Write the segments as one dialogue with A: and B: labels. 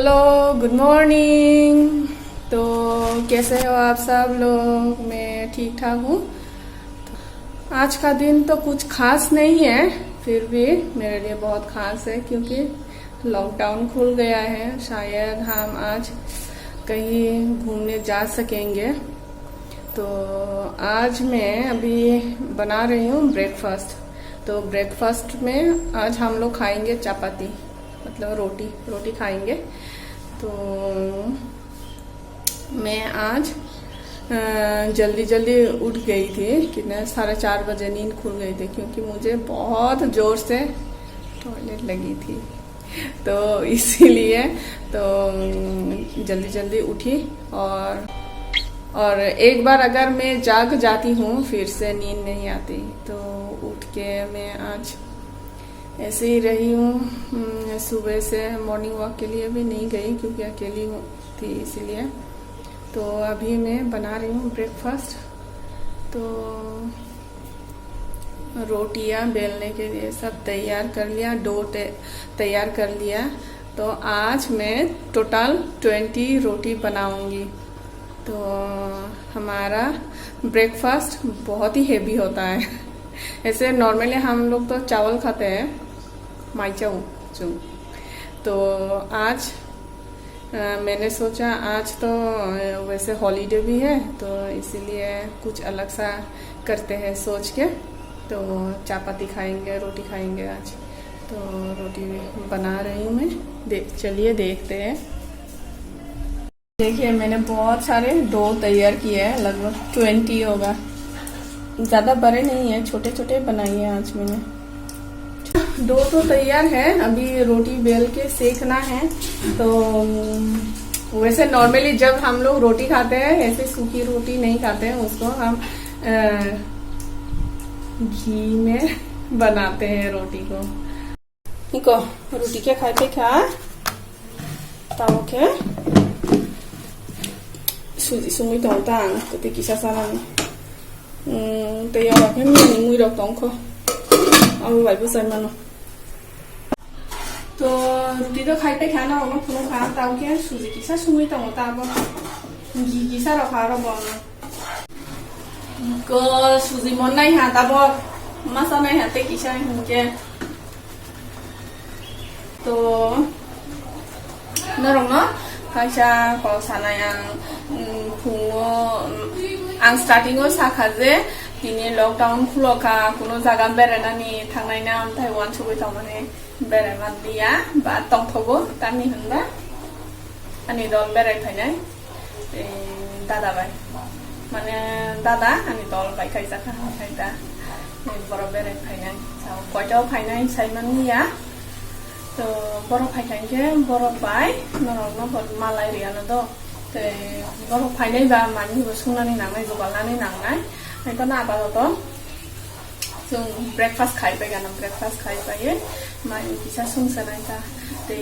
A: Hello, good morning. तो कैसे हो आप सब लोग? मैं ठीक ठाक हूँ। आज का दिन तो कुछ खास नहीं है, फिर भी मेरे लिए बहुत खास है क्योंकि लॉकडाउन खुल गया है। शायद हम आज कहीं घूमने जा सकेंगे। तो आज मैं अभी बना रही हूँ ब्रेकफास्ट। तो ब्रेकफास्ट में आज हम लोग खाएंगे चपाती, मतलब रोटी रोटी खाएंगे। तो मैं आज जल्दी जल्दी उठ गई थी, कितने 4:30 बजे नींद खुल गई थी क्योंकि मुझे बहुत जोर से टॉयलेट लगी थी। तो इसीलिए तो जल्दी जल्दी उठी। और एक बार अगर मैं जाग जाती हूँ फिर से नींद नहीं आती। तो उठ के मैं आज ऐसे ही रही हूँ। सुबह से मॉर्निंग वॉक के लिए भी नहीं गई क्योंकि अकेली थी इसीलिए। तो अभी मैं बना रही हूँ ब्रेकफास्ट। तो रोटियाँ बेलने के लिए सब तैयार कर लिया, डो तैयार कर लिया। तो आज मैं टोटल 20 रोटी बनाऊंगी। तो हमारा ब्रेकफास्ट बहुत ही हेवी होता है। ऐसे नॉर्मली हम लोग तो चावल खाते हैं, माइचाऊ। तो आज मैंने सोचा आज तो वैसे हॉलीडे भी है तो इसीलिए कुछ अलग सा करते हैं सोच के। तो चपाती खाएंगे, रोटी खाएंगे आज। तो रोटी बना रही हूँ मैं। चलिए देखते हैं। देखिए मैंने बहुत सारे डो तैयार किए हैं, लगभग 20 होगा। ज़्यादा बड़े नहीं है, छोटे छोटे बनाए हैं आज मैंने। डो तो तैयार है, अभी रोटी बेल के सेकना है। तो वैसे नॉर्मली जब हम लोग रोटी खाते हैं ऐसे सूखी रोटी नहीं खाते हैं, उसको हम घी में बनाते हैं रोटी को। निको रोटी क्या खाते क्या ताओ के सुजी सुमुई tong tang tapi kisah salah te ya cái miếng mùi độc tông khôngเอาไว้ผู้ใส่มันतो रोटी तो खाई पे खाना होगा पुनो खा ताऊ के सुजी किसा सुमुई tong ta bo घी किसा रखा रो bo को सुजी मन नहीं हा ta bo masa नहीं ha te kisah के तो नरम Kaisa kalau sana yang pungo ang starting o sakaje ini lockdown kuloka kuno jaga berenani tangnai na Taiwan subai tamane bereman dia ba tongthogo tani hunba ani dol berai thainai dada bai mane dada ani dol bai kaisa kha kaita boro berai thainai sao koitao phainai saimani ya तो बरफ फाइखाइके बरफ bye नरनो मालाय Riaño दो ते बरफ फाइनाय बा मानिबो सुंनानै नांनाय गोबालानै नांनाय आइतो ना बातो जों ब्रेकफास्ट खाइबाय गाना ब्रेकफास्ट खाइबाय मानि किसा सुंसनाय ता ते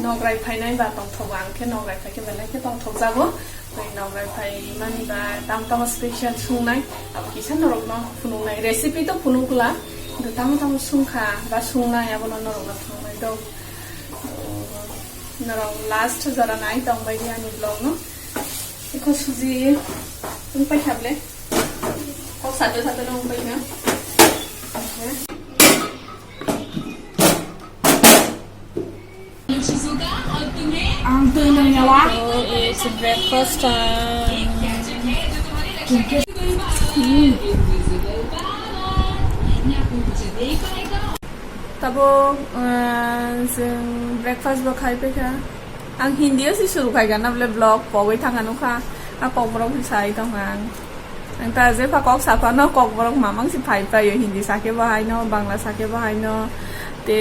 A: नग्राय फाइनाय बा तंथबा आंखे नग्राय फाइके बेलायके तंथब जागो बै नग्राय फाइ मानि बा तामताम स्पेशल सुंनाय अब किसा नरनो फुनुनाय रेसिपि तो फुनुकुला तो तामताम सुंखा बा सुंनाय अब नरनो तो नरम लास्ट जरा नाई तंग बायदि आंनि ब्लॉग नो इखौ सुजि उंपाय थाबले कौ साजो साजो नो उंपाय ना ang tunay na wa it's breakfast time तबो जों ब्रेकफास्ट बो खाइ पेखा आं हिन्दी से शुरू खाइगा ना बले ब्लॉग पगै थांगानो खा आ ककबरक साइ दं आं ता जे फाकक साफा न ककबरक मामां से फाइ पायो हिन्दी साके बाहाय न बांग्ला साके बाहाय न ते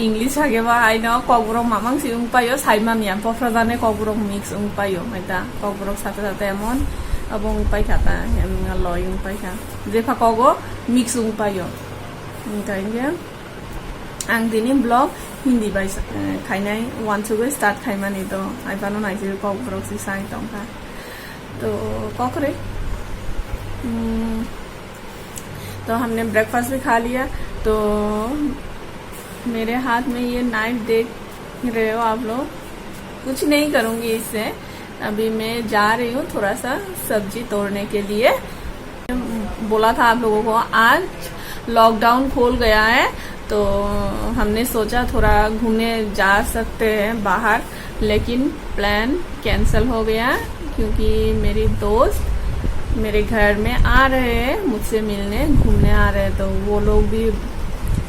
A: इंग्लिश साके बाहाय न ककबरक मामां से उं पायो साइमानिया पफ्रा जाने ककबरक मिक्स उं पायो मैता ककबरक साथे साथे एमन अब उं पाइ खाता एम लय उं पाइ खा जे फाकगो मिक्स उं पायो ओंखायनो आं दिनै ब्लॉग हिन्दी बाय खाइनाय वानसुगो स्टार्ट खाइमानि तो आइबानो नाइजे ककबरक से साइ दंखा तो ककरे तो हमने ब्रेकफास्ट भी खा लिया। तो मेरे हाथ में ये नाइफ देख रहे हो आप लोग, कुछ नहीं करूंगी इससे। अभी मैं जा रही हूँ थोड़ा सा सब्जी तोड़ने के लिए। बोला था आप लोगों को आज लॉकडाउन खोल गया है, तो हमने सोचा थोड़ा घूमने जा सकते हैं बाहर, लेकिन प्लान कैंसिल हो गया क्योंकि मेरी दोस्त मेरे घर में आ रहे हैं मुझसे मिलने, घूमने आ रहे हैं। तो वो लोग भी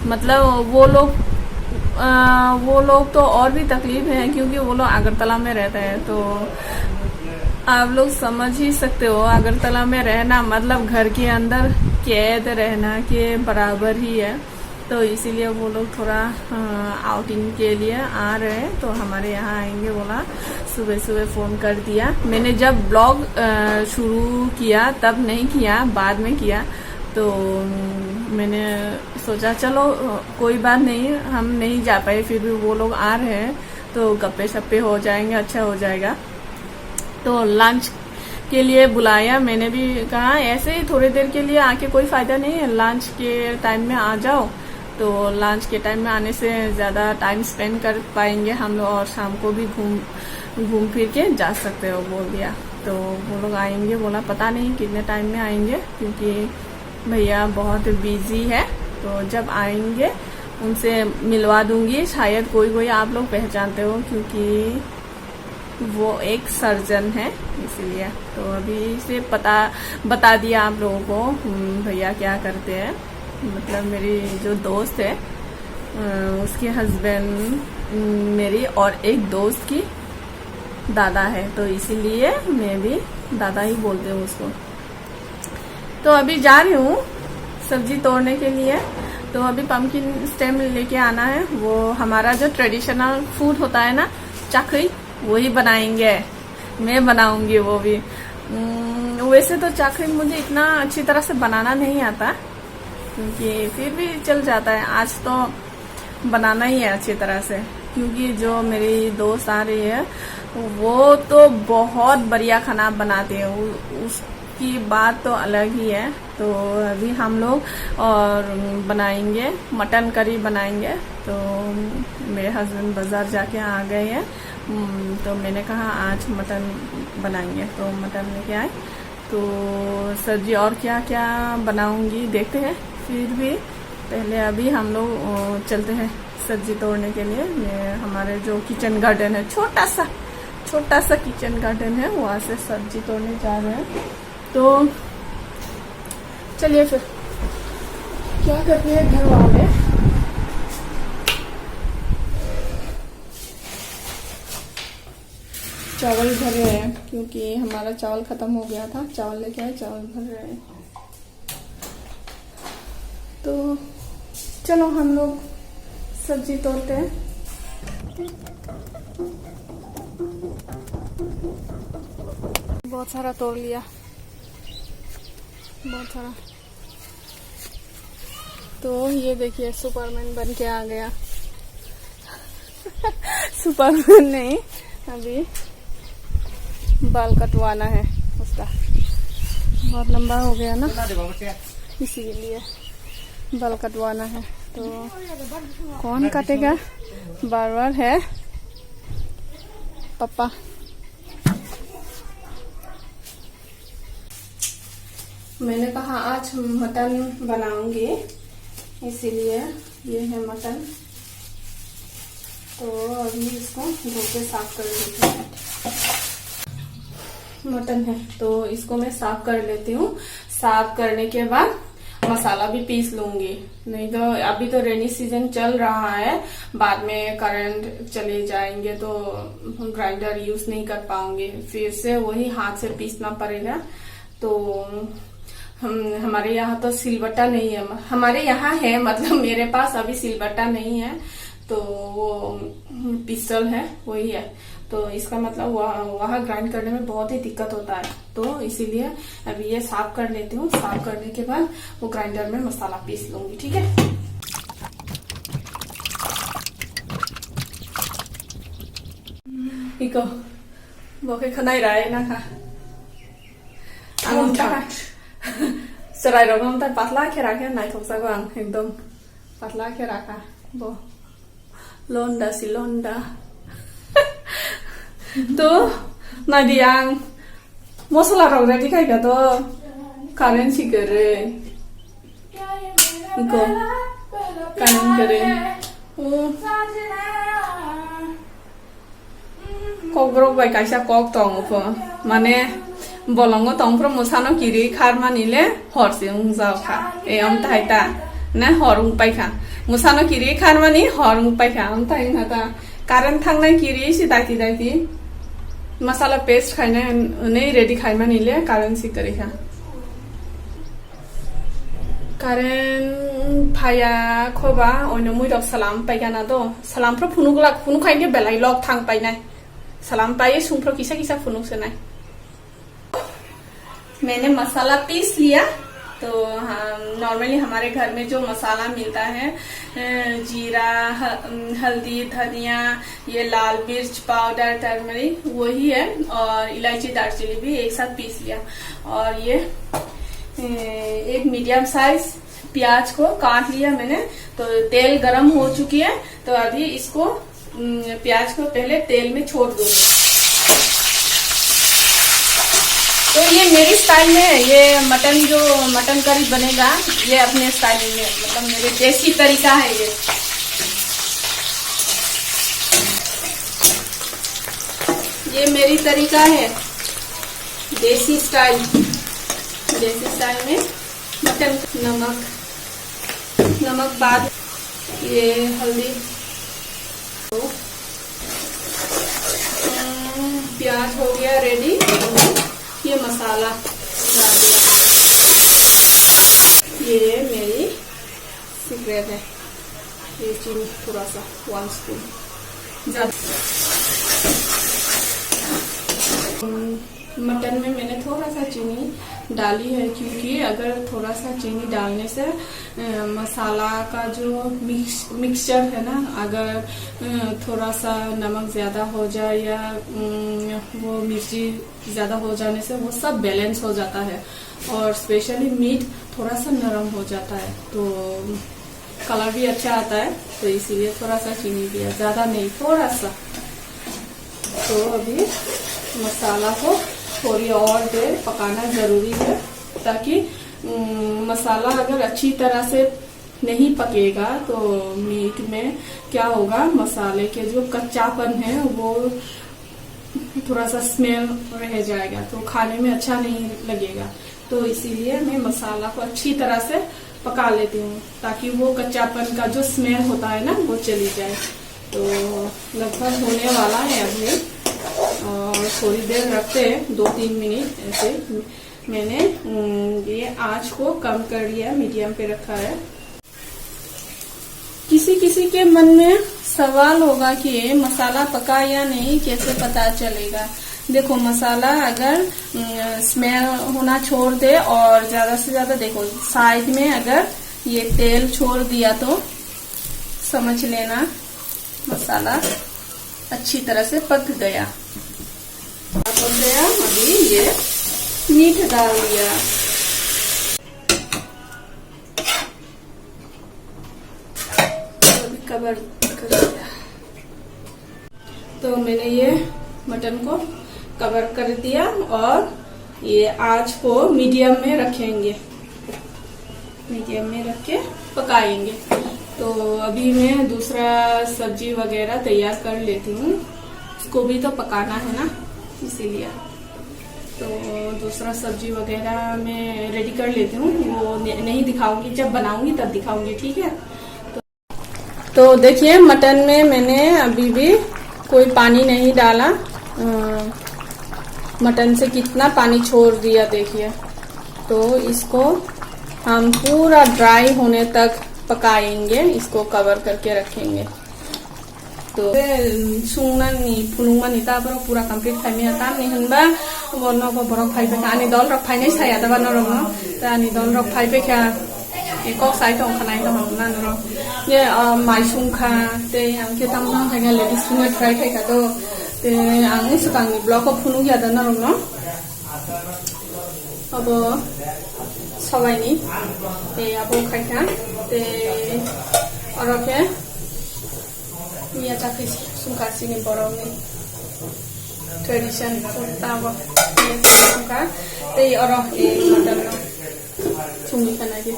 A: मतलब वो लोग तो और भी तकलीफ है क्योंकि वो लोग अगरतला में रहते हैं। तो आप लोग समझ ही सकते हो अगरतला में रहना मतलब घर के अंदर कैद रहना के बराबर ही है। तो इसीलिए वो लोग थोड़ा आउटिंग के लिए आ रहे हैं, तो हमारे यहाँ आएंगे बोला। सुबह सुबह फ़ोन कर दिया। मैंने जब ब्लॉग शुरू किया तब नहीं किया, बाद में किया। तो मैंने सोचा चलो कोई बात नहीं, हम नहीं जा पाए, फिर भी वो लोग आ रहे हैं तो गप्पे शप्पे हो जाएंगे, अच्छा हो जाएगा। तो लंच के लिए बुलाया। मैंने भी कहा ऐसे ही थोड़ी देर के लिए आके कोई फ़ायदा नहीं है, लंच के टाइम में आ जाओ। तो लंच के टाइम में आने से ज़्यादा टाइम स्पेंड कर पाएंगे हम लोग और शाम को भी घूम फिर के जा सकते हो बोल दिया। तो वो लोग आएंगे बोला, पता नहीं कितने टाइम में आएंगे क्योंकि भैया बहुत बिजी है। तो जब आएंगे उनसे मिलवा दूंगी, शायद कोई आप लोग पहचानते हो क्योंकि वो एक सर्जन है इसीलिए। तो अभी से बता दिया आप लोगों को भैया क्या करते हैं। मतलब मेरी जो दोस्त है उसके हस्बैंड मेरी और एक दोस्त की दादा है, तो इसीलिए मैं भी दादा ही बोलते हूँ उसको। तो अभी जा रही हूँ सब्जी तोड़ने के लिए। तो अभी पम्पकिन स्टेम लेके आना है। वो हमारा जो ट्रेडिशनल फूड होता है ना, चखरी, वही बनाएंगे, मैं बनाऊंगी वो भी। वैसे तो चखरी मुझे इतना अच्छी तरह से बनाना नहीं आता क्योंकि फिर भी चल जाता है। आज तो बनाना ही है अच्छी तरह से क्योंकि जो मेरी दोस्त आ रही है वो तो बहुत बढ़िया खाना बनाती है, उसकी बात तो अलग ही है। तो अभी हम लोग और बनाएंगे मटन करी बनाएंगे। तो मेरे हस्बैंड बाजार जाके आ गए हैं, तो मैंने कहा आज मटन बनाएंगे, तो मटन लेके आए। तो सब्जी और क्या क्या बनाऊंगी देखते हैं। फिर भी पहले अभी हम लोग चलते हैं सब्जी तोड़ने के लिए। हमारे जो किचन गार्डन है, छोटा सा किचन गार्डन है, वहाँ से सब्जी तोड़ने जा रहे हैं। तो चलिए फिर क्या करते हैं घर वाले। चावल भर रहे हैं क्योंकि हमारा चावल खत्म हो गया था, चावल लेके आए, चावल भर रहे हैं। तो चलो हम लोग सब्जी तोड़ते हैं। बहुत सारा तोड़ लिया, बहुत सारा। तो ये देखिए सुपरमैन बन के आ गया। सुपरमैन नहीं, अभी बाल कटवाना है उसका, बहुत लंबा हो गया ना, इसीलिए बाल कटवाना है। तो कौन काटेगा, बार है पापा। मैंने कहा आज मटन बनाऊंगी, इसीलिए ये है मटन। तो अभी इसको धो के साफ कर लेते हैं। मटन है तो इसको मैं साफ कर लेती हूँ। साफ करने के बाद मसाला भी पीस लूंगी, नहीं तो अभी तो रेनी सीजन चल रहा है, बाद में करंट चले जाएंगे तो ग्राइंडर यूज नहीं कर पाऊंगी, फिर से वही हाथ से पीसना पड़ेगा। तो हमारे यहाँ तो सिलबट्टा नहीं है, हमारे यहाँ है मतलब मेरे पास अभी सिलबट्टा नहीं है, तो वो पिस्टल है, वही है। तो इसका मतलब वहाँ ग्राइंड करने में बहुत ही दिक्कत होता है। तो इसीलिए अभी ये साफ कर लेती हूँ, साफ करने के बाद वो ग्राइंडर में मसाला पीस लूंगी, ठीक है। इको बोके खनाई रहा ना खा आंगन था सराय रगम ता पातला के रखा नाइ थोसा को आंग एकदम पातला के रखा वो लोंडा सी लोंडा तो nanti yang masalah rok ready kai ka to karen si kare iko karen kare kok grok bai kaisa kok tong po mane bolongo tong pro musano kiri khar manile horse ungzao kha e am tai ta na horung pai kha musano kiri khar mani horung pai kha am tai na ta karen thangnai kiri si daiti daiti masala paste खाने नहीं ready खाई में नहीं कारण सी करे क्या कारण भाया खोबा ओने मुइरक सलाम पाइगा ना दो सलाम प्रो फुनुगला फुनु खाइगे बेलाई लग थांग पाइनाय सलाम पाइए सुन प्रो किसा किसा फुनु से नाय मैंने मसाला पीस लिया तो नॉर्मली हमारे घर में जो मसाला मिलता है जीरा हल्दी धनिया ये लाल मिर्च पाउडर टर्मरिक वही है और इलायची दालचीनी भी एक साथ पीस लिया और ये एक मीडियम साइज प्याज को काट लिया मैंने तो तेल गरम हो चुकी है तो अभी इसको प्याज को पहले तेल में छोड़ दूंगी तो ये मेरी स्टाइल में ये मटन करी बनेगा ये अपने स्टाइल में मतलब मेरे देसी तरीका है ये मेरी तरीका है देसी स्टाइल में मटन नमक बाद ये हल्दी प्याज हो गया रेडी ये मसाला डाल दिया ये मेरी सीक्रेट है ये चीनी थोड़ा सा 1 स्पून मटन में मैंने थोड़ा सा चीनी डाली है क्योंकि अगर थोड़ा सा चीनी डालने से मसाला का जो मिक्सचर है ना अगर थोड़ा सा नमक ज्यादा हो जाए या वो मिर्ची ज्यादा हो जाने से वो सब बैलेंस हो जाता है और स्पेशली मीट थोड़ा सा नरम हो जाता है तो कलर भी अच्छा आता है तो इसीलिए थोड़ा सा चीनी दिया ज्यादा नहीं थोड़ा सा तो अभी मसाला को थोड़ी और देर पकाना जरूरी है ताकि मसाला अगर अच्छी तरह से नहीं पकेगा तो मीट में क्या होगा मसाले के जो कच्चापन है वो थोड़ा सा स्मेल रह जाएगा तो खाने में अच्छा नहीं लगेगा तो इसीलिए मैं मसाला को अच्छी तरह से पका लेती हूँ ताकि वो कच्चापन का जो स्मेल होता है ना वो चली जाए तो लगभग होने वाला है अभी और थोड़ी देर रखते हैं 2-3 मिनट ऐसे मैंने ये आंच को कम कर लिया मीडियम पे रखा है किसी किसी के मन में सवाल होगा कि मसाला पका या नहीं कैसे पता चलेगा देखो मसाला अगर स्मेल होना छोड़ दे और ज्यादा से ज्यादा देखो साइड में अगर ये तेल छोड़ दिया तो समझ लेना मसाला अच्छी तरह से पक गया अभी ये मीट डाल दिया अभी कवर कर दिया तो मैंने ये मटन को कवर कर दिया और ये आंच को मीडियम में रखेंगे मीडियम में रख के पकाएंगे तो अभी मैं दूसरा सब्जी वगैरह तैयार कर लेती हूँ इसको भी तो पकाना है ना इसीलिए तो दूसरा सब्जी वगैरह मैं रेडी कर लेती हूँ वो नहीं दिखाऊंगी जब बनाऊंगी तब दिखाऊंगी ठीक है तो देखिए मटन में मैंने अभी भी कोई पानी नहीं डाला मटन से कितना पानी छोड़ दिया देखिए तो इसको हम पूरा ड्राई होने तक पकाएंगे इसको कवर करके रखेंगे तो सुंगना नी फुनुंगमा नी ताबरो पूरा कंप्लीट खाइमे ता नि हनबा वनो को बरक फाइबे आनी दल रक फाइनै साया दबा नरम तानी दल रक फाइबे क्या एको साइड दं खानाय दं ना नर ये माइसुंखा ते आंके तामना थागा लेडीज फिंगर फ्राई खाइका तो ते आं सुकांनि ब्लॉग अफ फुनु या दन नरम अब सबाइनि ते आबो खाइका ते अरके Iya cakis sungkasi nih borong nih. tradition so tabo ka tei oro e mutton no chungi kana je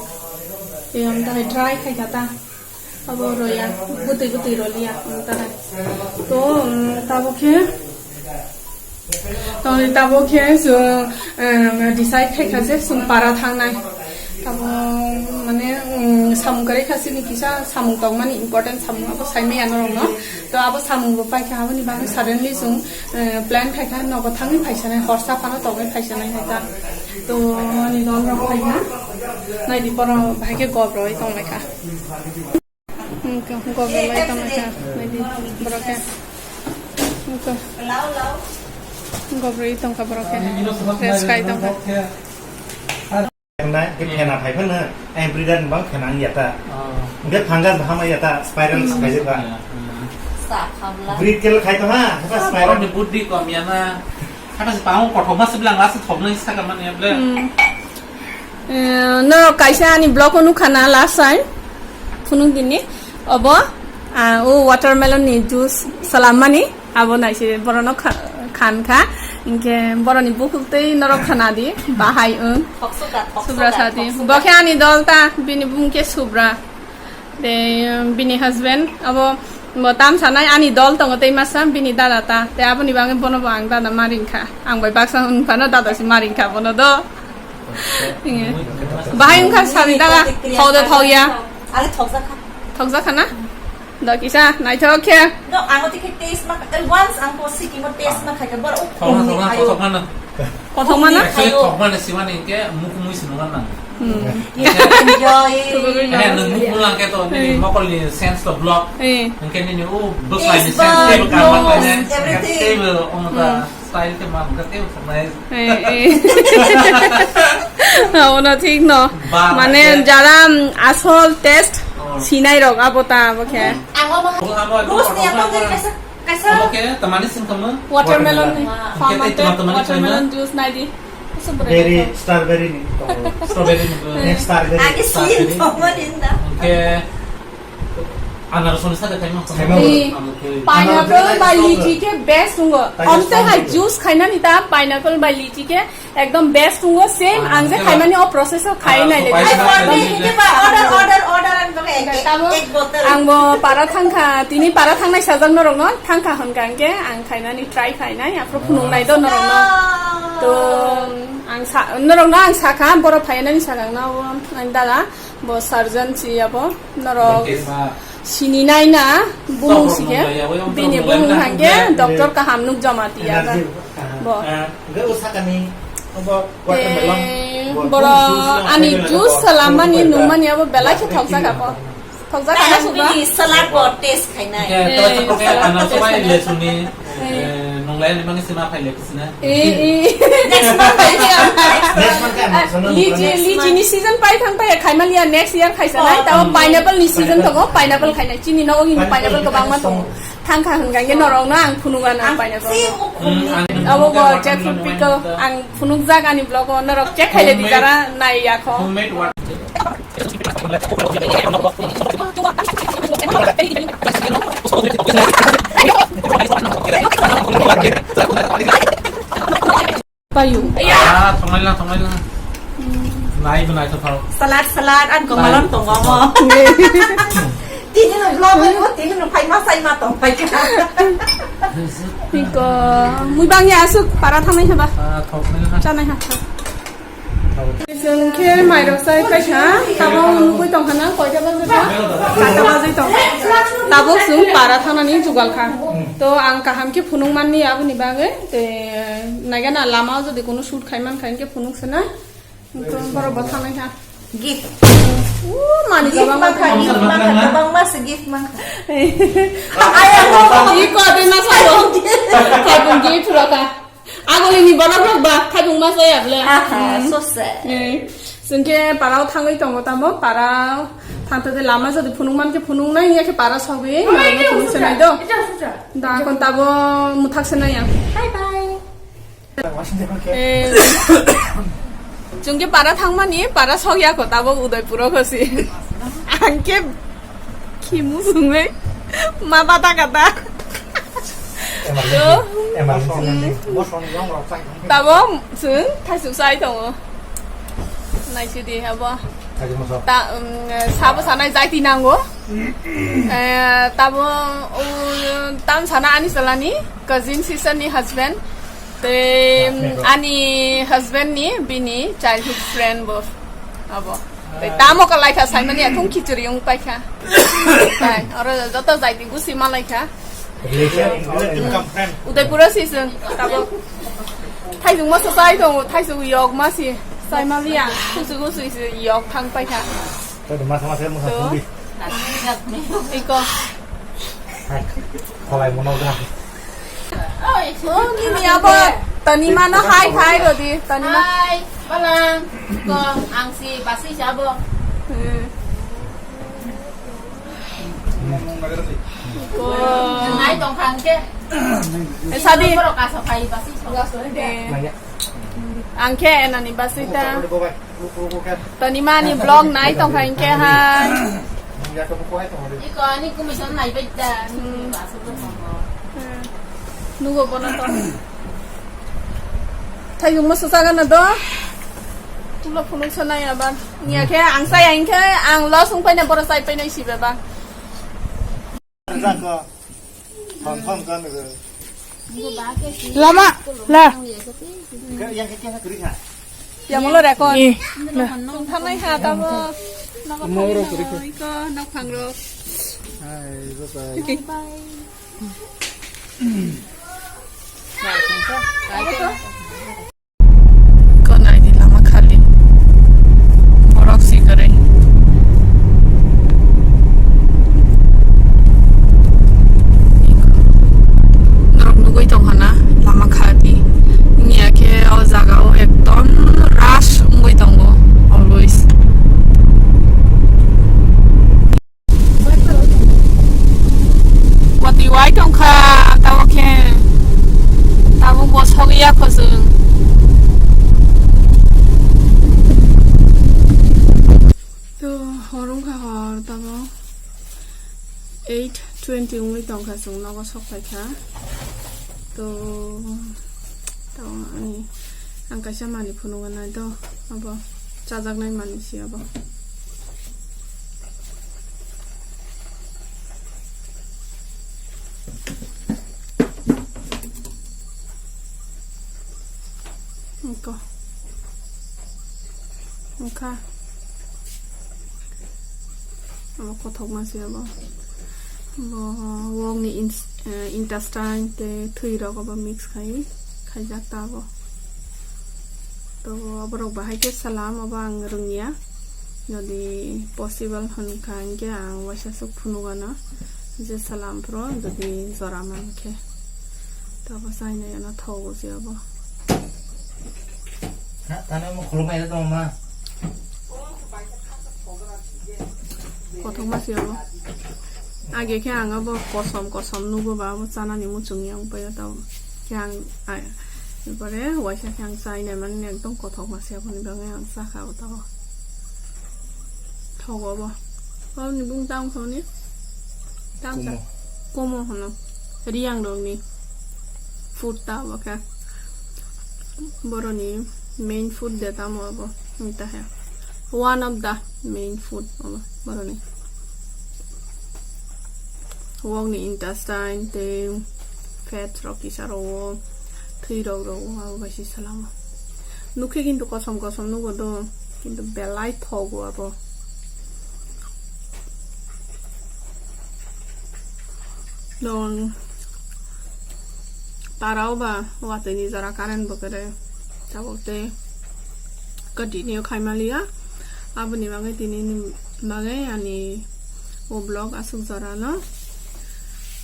A: e am ta dry khai khata abo roya buti rolia ta to tabo ke tabo ke so decide khai khase sum para thang nai tabo mane samung kare khasi ni kisa samung tong mani important samung abo sai me anor no to abo samung bo pai kha bani bang suddenly sum plan khai kha no ko thangi phaisa nai horsa phano tong nai phaisa nai ta to ni non ro khai na nai di poro bhai ke gob roi tong mai kha gob roi tong mai kha nai di bro ke gob roi tong ka bro ke res kai tong ka
B: Cái này phải phân nữa em breeden bang khả năng yata cái fungus bahama yata spiral khai chứ bạn breed cái khai to ha cái spiral
C: Orang nyebut di komiana karena sepau performa sebelang rasa thomna isa kaman ya ble
A: no kaisa ni block onu khana last time phunung dinni obo o watermelon ni juice salamani abo naise borono khan kha inke boroni bukutei norok khana di bahai subra sadi bokhe ani dolta bini bumke subra de bini husband abo motam sanai ani dol tongotei masa bini dada ta te aboni bange bono bang dada maring kha ang bai baksa un phana dada si maring kha bono do bahai un kha sari daga thoda thoya
D: ale
A: thokja khana do kisa nai thok khe
D: no ang ti taste ma once ang ko siki mo taste ma khai ka bor
C: thomna na
A: kothong mana
C: actually thomna siwan ke muk mui sinugan na
D: enjoy
C: eh nung muk mulang ke to ni mokol ni sense to block mungkin ni book line ni
D: It's
C: sense
D: fun,
C: table kan mat ni
D: everything.
C: table on the style ke mam ka table thomna
A: ওনা ঠিক ন মানে যারা আসল test সিনাই রক আবতা বখে
D: ang mo rules niya to kaisa
C: oke temani sim kamu
A: watermelon
C: kita teman-teman
A: watermelon juice নাই দি
B: berry strawberry nih
C: strawberry
B: strawberry
D: agi sin to mo din da
C: oke anar sonisa ada kayak
A: pineapple बाय lychee के best हुंगो हमसे हाय juice खाइना नि ता pineapple बाय lychee के एकदम best हुंगो same आंगे खाइमानि ओ प्रोसेस खाइ नाइ ले
D: I for me ba order ang to ek bottle
A: आंबो पारा थांखा तिनि पारा थांनाय साजन नरंग न थांखा हनगांगे आं खाइनानि ट्राइ खाइनाय आफ्रो फुनुं नाय द नरंग न तो आं सा नरंग न आं साखा बर फाइनानि सागां न आं दादा बो सर्जन छि अब नरंग सिनी नाइना बुमुं सिके बिनि बुमुं हांगे डॉक्टर का हमनुक जमा दिया बो
B: cái usakani watermelon
A: boro ani juice salamani numani abo belai ke thoksa ka po thoksa kana subra
D: ni salad bo taste khai na
C: oke anar sobai le suni nonglai ni mani sima phai le kisna
D: next month
B: next month kan
A: लिची नि season पाइ थां पाइ खाइमालिया next year खाइसा नाइ ताव pineapple नि season दङ pineapple खाइनाय चिनि न ओगिन pineapple गोबां मा दङ थांखा हंगांगे नरंग ना आं फुनुगान आं पाइनएप्पल अब गो जैकफ्रुट पिकल आं फुनुक जागानि ब्लग नरक चेक खाइले दिजारा नाइ याखो
C: homemade what
A: payu
C: thomai lang nai benai to phao
D: salad an ko malon to mo ti ni no vlog mo ti ni no phai ma sai ma to phai ka
A: piko mui bang ya asuk para thamai haba
C: thomai lang
A: chanai ha जों के माइरो साइ पैसा ताबो नुबै दं खाना कयटा बाजे बा 7टा बाजे दं ताबो जों पारा थानानि जुगाल खा तो आं काहाम के फुनुं माननि आबुनि बागे ते नागाना लामा जदि कोनो शुट खाइमान खाइन के फुनुं सना तो बरो बथानाय हा
D: gift
A: मानि गबा मा खाइ
D: bang mas gift mang
A: आया इ कदे मा सायो खाइबुं गिफ्ट रका आगोलि नि बना बा खाइबुं मा जायाब्ले
D: so sad
A: जोंके पाराव थाङै दङ तामो पाराव थांतदे लामा जदि फुनुंमान के फुनुंनाय नियाके पारा सबे माने फुनुंसनाय दो दा कोन ताबो मुथाकसनाय बाय बाय जोंके पारा थांमानि पारा सगियाको ताबो उदयपुर खसि आंके खिमु सुङै मा बाता काता
B: emergency landing
A: tabo sướng thay sự sai tổng này chứ đi hả bố
B: kaji moso
A: ta sabu sana jai tinang go tabo tam sana ani salani cousin sister ni husband te ani husband ni bini childhood friend bo abo te tamo ka lai kha sai mani thung khichuri ung pai kha tai aro joto jai ti gusi ma lai kha
B: relation income friend
A: udaipura season tabo thai jung ma sai thong thai su yok ma si sai ma lia su su yok thang pai kha
B: to masa masa mo sa tubi
A: iko
B: kolai mo no da
A: ni ni abo tani ma nó hai khai rồi đi tani ma
D: Hai, balang. Ko ang si basi siabo. Nai tong khang ke.
A: sa đi
D: Pero ka sa pai basi siabo.
B: nanya
A: ang ke na ni basita
B: ko ba ko ka
A: tani ma ni blog nai tong khai ke ha
B: ya ko ko ai to
D: Iko ani kumisan nai bai da. Basu ko mo.
A: nugo bona to thai yung mas sa na do tulo phulung sa na ya ban nia ke ang sai ang ke ang lo sung pai na bora sai pai nai si ba ba
B: ra ko confirm kan ke
A: lama la
B: yang ke kena kuri ha
A: ya mo lo re kon sung tham nai ha ta bo na ko mo ro kuri ko na phang ro
B: hai bye bye
A: con này thì làm khali borok si kare norok nugoi tong hana lama khali nia ke o jaga o ekdom rush ngoi tongo always what you I don't kha tawo ke tawo bo sogiya khosung to horum kha hor tawo 8:20 ngui tong kha sung no ko sok pai kha to ani angka sama ni phununga nai to abo chajak nai mani si abo Iko. Oka. Amo kothok ma si abo. Bo wong ni intestine te thui ro ko ba mix khai jak ta bo. To aborok bahai ke salam aba ang rungya. Jadi possible hon kan ke ang wasa suk phunugana je salam pro jadi zoraman ke. To ba sai na yana thogo si abo.
B: ha tane mo khulum ai to ma
A: kothok ma si abo age ke ang abo kosom nubo ba mo chana ni mu chung yang pa ya taw kyang ai pare waisa kyang sai ne man ne tong kothok ma si abo ni bang yang sa kha taw thogo ba ba ni bung tang so ni tang sa komo hono riang dong ni food ta ba ka boroni main food deta mo abo nita hai one of the main food abo boroni wong ni intestine te fat rocky saro thui ro abo basi salama nukhe kintu kosom nugo do kintu belai thogo abo don tarau ba wate ni jara karen bokere chabote continue khaimalia abuni bangai tini bangai ani o blog asuk jara na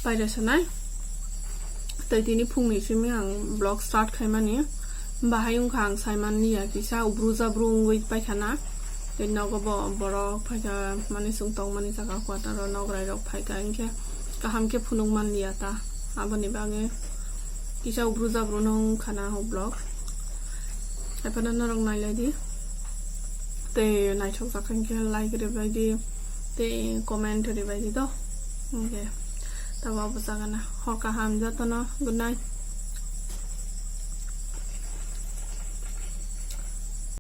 A: paida sanai tai tini phungni simi ang blog start khaimani bahayung khang saiman ni ya kisa ubruja brungoi paithana te nogo bo boro phaja mani sungtong mani jaga kwata ro nograi rok phaika inke kaham ke phunung man liata abuni bangai kisa ubruja brunong khana ho blog apana narong nai lai di te nai chok sakhan ke like re bai di te comment re bai di do okay tawa busagana. Hoka ham jatono. Good night.